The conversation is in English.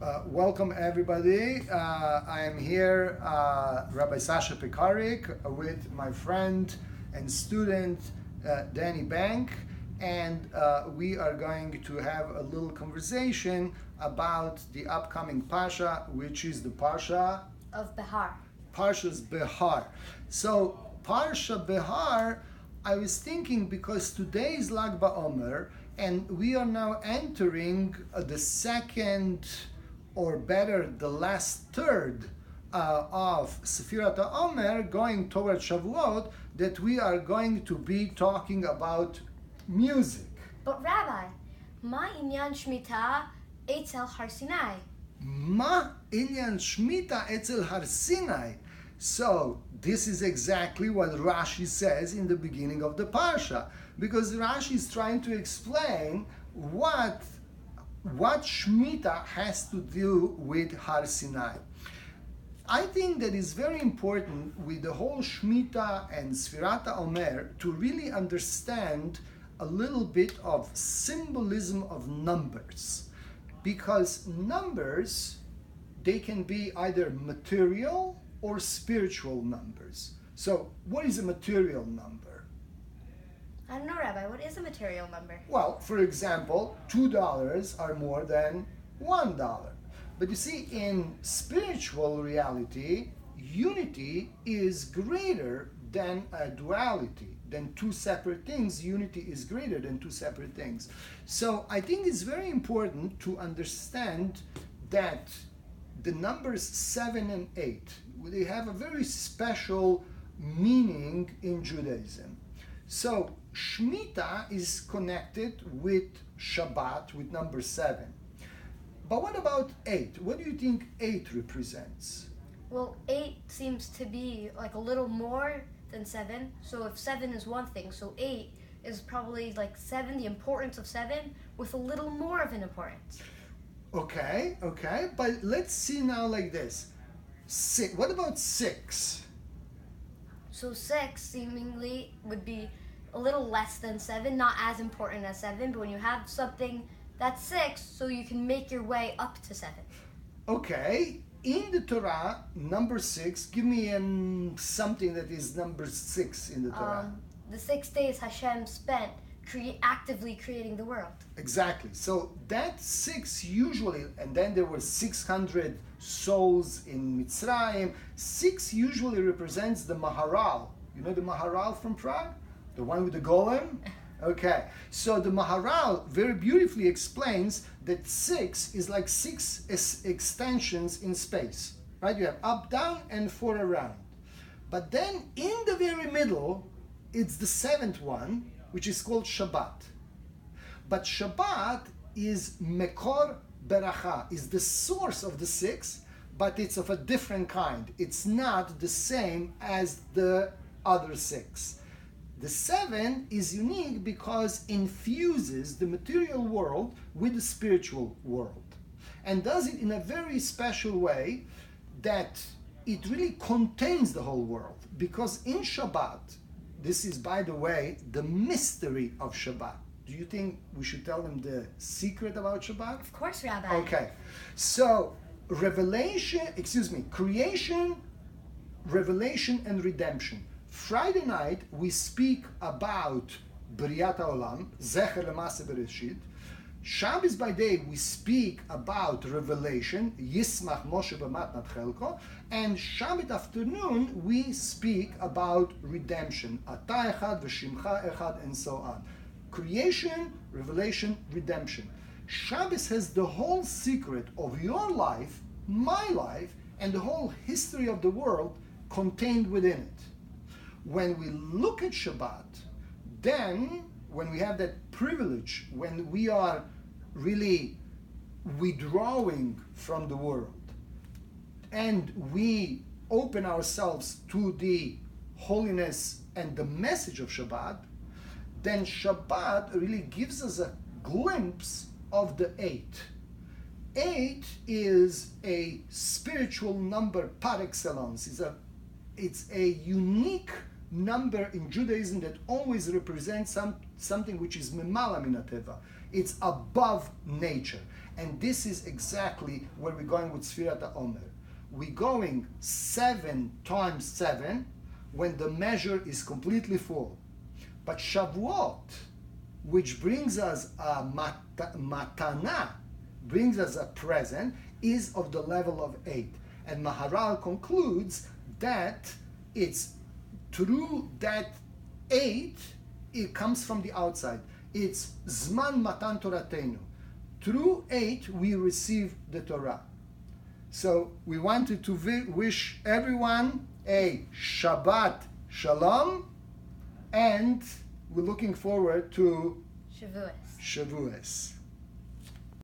Welcome everybody. I am here, Rabbi Sasha Pekarik, with my friend and student Danny Bank, and we are going to have a little conversation about the upcoming Parsha, which is the Parsha of Behar. Parshas Behar. So Parsha Behar, I was thinking because today is Lag BaOmer, and we are now entering the second, or better, the last third of Sefirat HaOmer, going toward Shavuot, that we are going to be talking about music. But Rabbi, ma inyan shmita etzel Har Sinai? Ma inyan shmita etzel Har Sinai. So this is exactly what Rashi says in the beginning of the Parsha, because Rashi is trying to explain what Shemitah has to do with Har Sinai. I think that it's very important with the whole Shemitah and Sfirat HaOmer to really understand a little bit of symbolism of numbers, because numbers, they can be either material or spiritual numbers. So what is a material number? I don't know, Rabbi. What is a material number? Well, for example, $2 are more than $1. But you see, in spiritual reality, unity is greater than a duality, than two separate things. Unity is greater than two separate things. So I think it's very important to understand that the numbers 7 and 8, they have a very special meaning in Judaism. So Shemitah is connected with Shabbat, with number 7. But what about 8? What do you think 8 represents? Well, 8 seems to be like a little more than 7. So if 7 is one thing, so 8 is probably like 7, the importance of 7, with a little more of an importance. Okay, but let's see now like this. What about 6? So 6 seemingly would be a little less than 7, not as important as 7, but when you have something that's 6, so you can make your way up to 7. Okay, in the Torah, number 6, give me something that is number 6 in the Torah. The 6 days Hashem spent actively creating the world. Exactly. So that 6 usually, and then there were 600 souls in Mitzrayim. 6 usually represents the Maharal. You know the Maharal from Prague? The one with the golem? Okay. So the Maharal very beautifully explains that 6 is like 6 extensions in space. Right? You have up, down, and 4 around. But then in the very middle, it's the 7th one, which is called Shabbat. But Shabbat is Mekor Beracha, is the source of the 6, but it's of a different kind. It's not the same as the other 6. The 7 is unique because infuses the material world with the spiritual world, and does it in a very special way that it really contains the whole world. Because in Shabbat, this is, by the way, the mystery of Shabbat. Do you think we should tell them the secret about Shabbat? Of course, Rabbi. Okay. So, creation, revelation, and redemption. Friday night, we speak about B'riyat HaOlam, Zecher L'Maaseh Bereshit. Shabbos by day, we speak about revelation, Yismach Moshe B'matnat Chelko, and Shabbat afternoon, we speak about redemption, Ata Echad V'Shimcha Echad, and so on. Creation, revelation, redemption. Shabbos has the whole secret of your life, my life, and the whole history of the world contained within it. When we look at Shabbat, then when we have that privilege, when we are really withdrawing from the world, and we open ourselves to the holiness and the message of Shabbat, then Shabbat really gives us a glimpse of the 8. 8 is a spiritual number par excellence. It's a unique number in Judaism that always represents something which is memala min hateva. It's above nature. And this is exactly where we're going with Sfirat HaOmer. We're going 7 times 7 when the measure is completely full. But Shavuot, which brings us a matana, brings us a present, is of the level of 8. And Maharal concludes that it's through that 8, it comes from the outside. It's Zman Matan Toratenu. Through 8, we receive the Torah. So we wanted to wish everyone a Shabbat Shalom, and we're looking forward to Shavuos. Shavuos.